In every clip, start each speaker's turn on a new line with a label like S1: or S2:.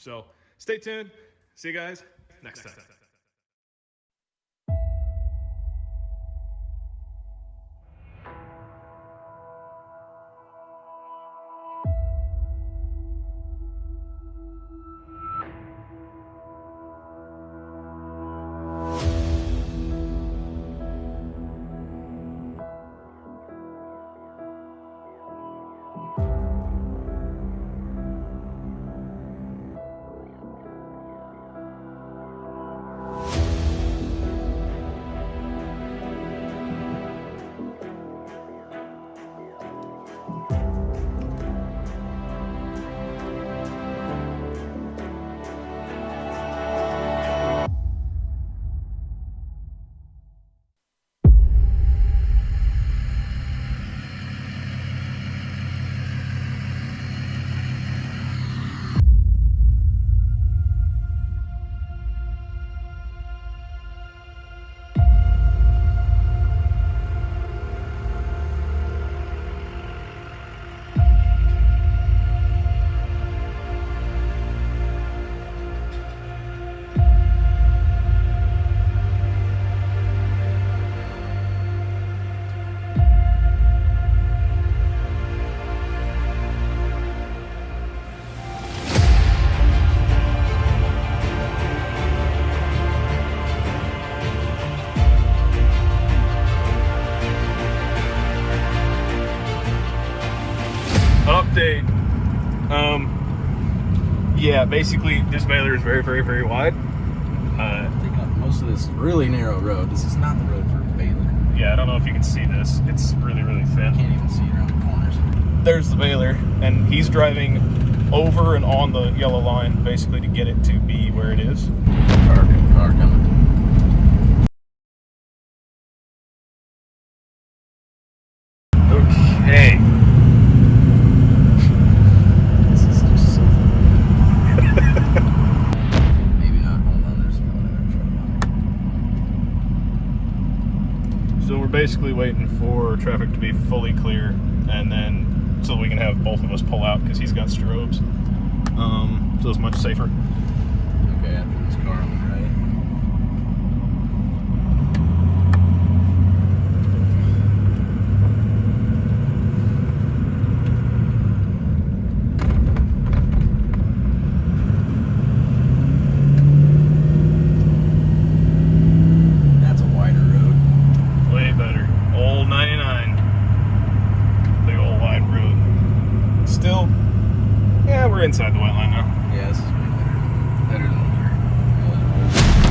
S1: So stay tuned. See you guys next time. Update. Yeah, basically this baler is very, very, very wide.
S2: Taking up most of this really narrow road. This is not the road for baler.
S1: Yeah, I don't know if you can see this. It's really, really thin.
S2: Can't even see around the corners.
S1: There's the baler, and he's driving over and on the yellow line, basically to get it to be where it is.
S2: Car coming.
S1: Okay.
S2: This is just so funny. Maybe not. Hold on, there's one.
S1: So we're basically waiting for traffic to be fully clear, and then so we can have both of us pull out because he's got strobes. So it's much safer.
S2: Okay, after this car on the right. That's a wider road.
S1: Way better. Old 99. Big old wide road. Still, yeah, we're inside the white line now.
S2: Yeah, this is way better. Better than here.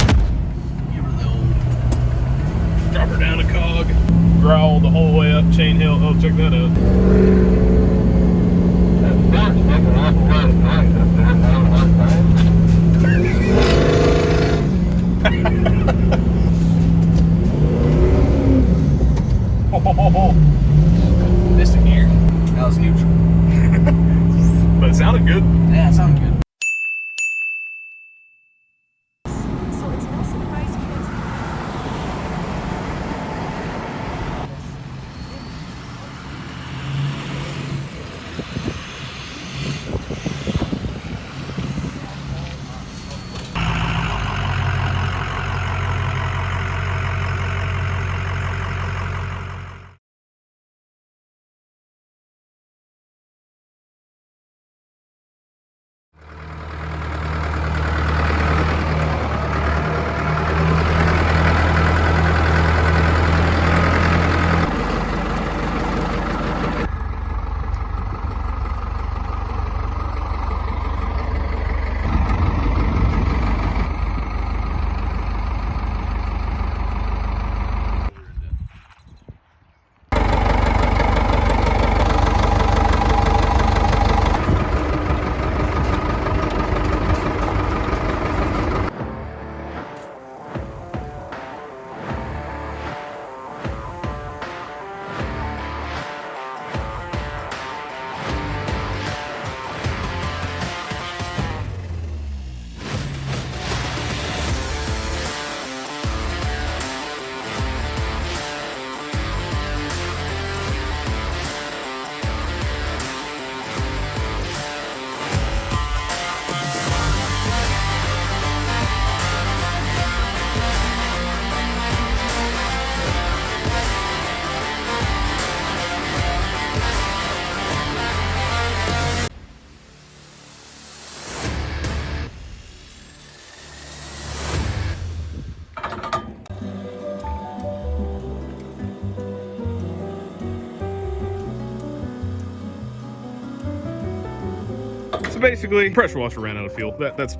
S1: basically, pressure washer ran out of fuel. That's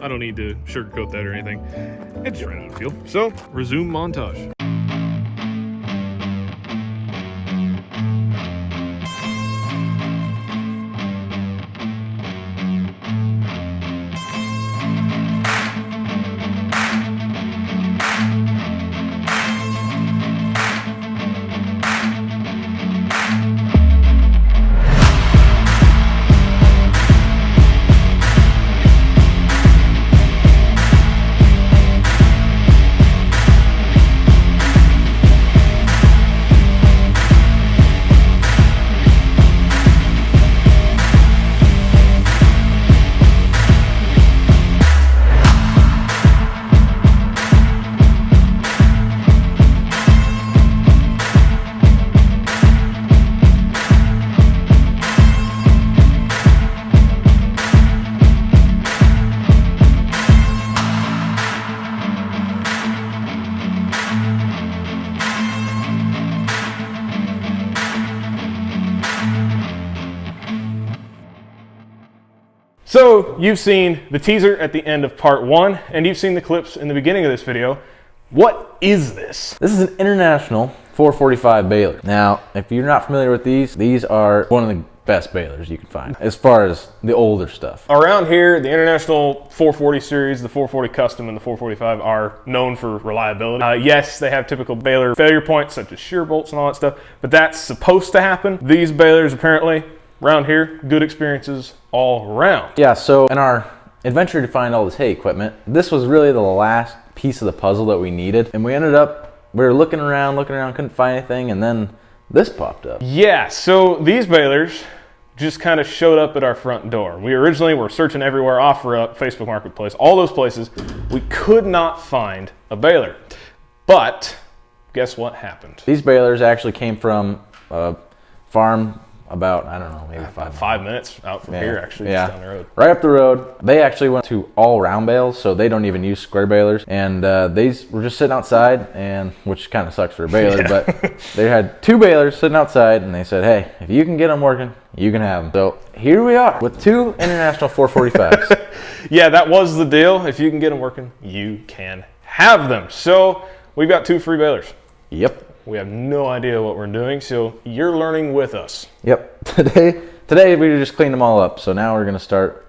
S1: I don't need to sugarcoat that or anything. It just ran out of fuel. So, resume montage. So you've seen the teaser at the end of part 1, and you've seen the clips in the beginning of this video. What is this?
S2: This is an international 445 baler. Now, if you're not familiar with these are one of the best balers you can find as far as the older stuff.
S1: Around here, the International 440 series, the 440 Custom, and the 445 are known for reliability. Yes, they have typical baler failure points, such as shear bolts and all that stuff, but that's supposed to happen. These balers, apparently, around here, good experiences all around.
S2: Yeah, so in our adventure to find all this hay equipment, this was really the last piece of the puzzle that we needed. And we were looking around, couldn't find anything, and then this popped up.
S1: Yeah, so these balers just kind of showed up at our front door. We originally were searching everywhere, OfferUp, Facebook Marketplace, all those places. We could not find a baler. But guess what happened?
S2: These balers actually came from a farm about, I don't know, maybe
S1: 5 minutes out from here, actually, just down the road.
S2: Right up the road. They actually went to all round bales, so they don't even use square balers. And these were just sitting outside, and which kind of sucks for a baler, but they had 2 balers sitting outside, and they said, hey, if you can get them working, you can have them. So here we are with 2 International 445s.
S1: Yeah, that was the deal. If you can get them working, you can have them. So we've got 2 free balers.
S2: Yep.
S1: We have no idea what we're doing, so you're learning with us.
S2: Yep. Today we just cleaned them all up, so now we're going to start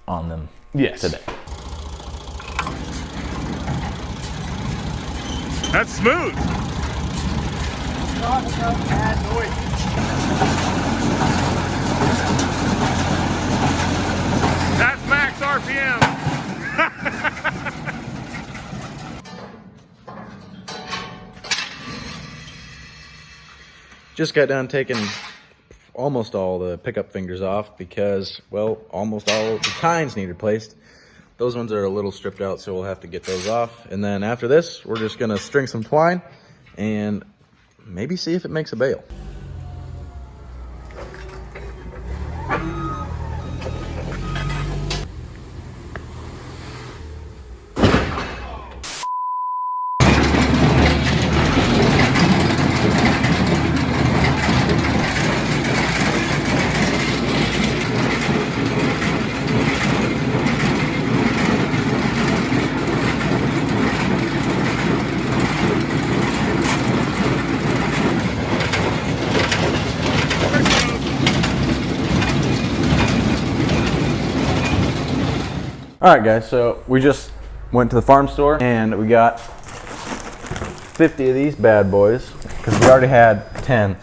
S2: on them.
S1: Yes.
S2: Today.
S1: That's smooth. That's max RPM.
S2: Just got done taking almost all the pickup fingers off because, well, almost all of the tines need replaced. Those ones are a little stripped out, so we'll have to get those off. And then after this, we're just gonna string some twine and maybe see if it makes a bale. All right, guys, so we just went to the farm store and we got 50 of these bad boys because we already had 10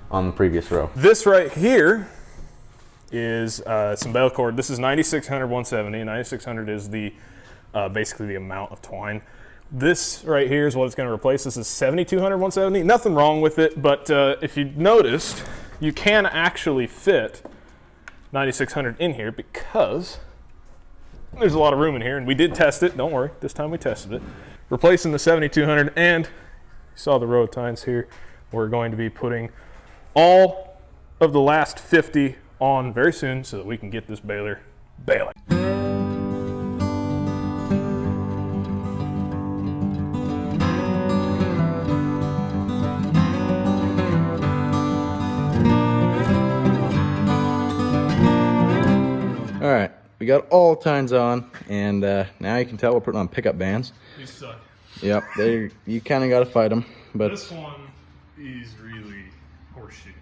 S2: on the previous row.
S1: This right here is some bale cord. This is 9600 170. 9600 is the basically the amount of twine. This right here is what it's going to replace. This is 7200 170. Nothing wrong with it, but if you noticed, you can actually fit 9600 in here because there's a lot of room in here, and we did test it. Don't worry, this time we tested it. Replacing the 7200, and you saw the row of tines here. We're going to be putting all of the last 50 on very soon so that we can get this baler baling.
S2: got all tines on, and now you can tell we're putting on pickup bands.
S1: These suck.
S2: Yep, you kind of got to fight them. But
S1: this one is really horseshit.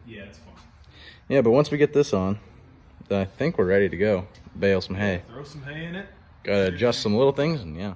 S1: Yeah, it's fun.
S2: Yeah, but once we get this on, I think we're ready to go. Bale some hay.
S1: Throw some hay in it.
S2: Gotta adjust some little things, and yeah.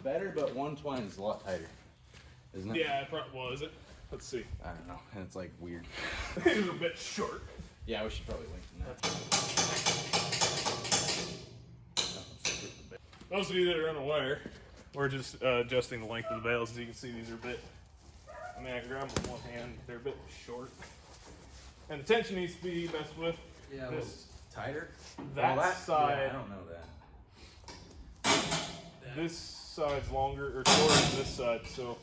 S2: Better, but one twine is a lot tighter, isn't it?
S1: Yeah, it probably was. It. Let's see.
S2: I don't know, and it's like weird.
S1: It's a bit short.
S2: Yeah, we should probably lengthen that.
S1: Those of you that are unaware, we're just adjusting the length of the bales. As you can see, these are a bit. I mean, I can grab them with one hand. They're a bit short, and the tension needs to be messed with.
S2: Yeah,
S1: this
S2: tighter.
S1: That side.
S2: Yeah, I don't know that.
S1: This side's longer or shorter than this side, so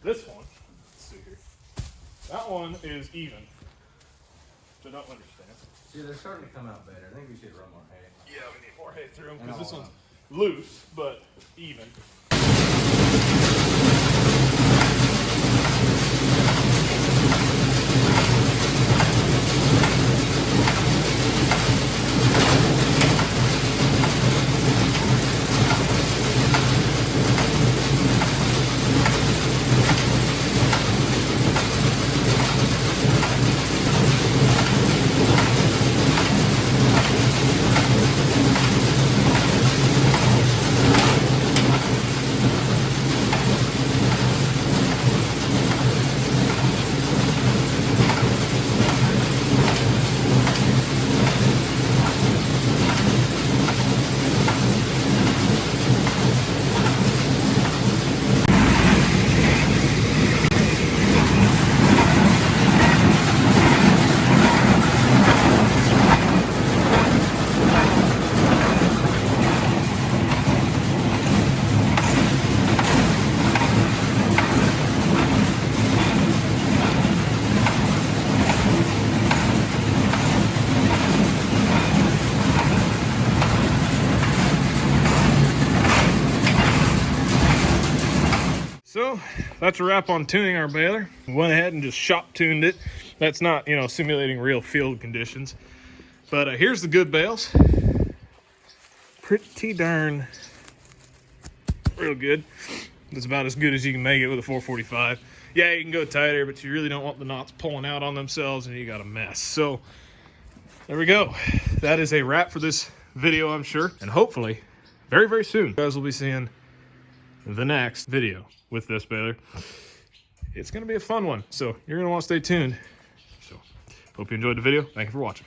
S1: this one, let's see here. That one is even, which I don't understand.
S2: See, they're starting to come out better. I think we should run more hay.
S1: Yeah, we need more hay through them because this one's loose but even. So that's a wrap on tuning our baler. We went ahead and just shop tuned it. That's not, simulating real field conditions. But here's the good bales. Pretty darn real good. It's about as good as you can make it with a 445. Yeah, you can go tighter, but you really don't want the knots pulling out on themselves and you got a mess. So there we go. That is a wrap for this video, I'm sure. And hopefully, very, very soon, you guys will be seeing the next video with this baler. It's going to be a fun one, so you're going to want to stay tuned. So hope you enjoyed the video. Thank you for watching.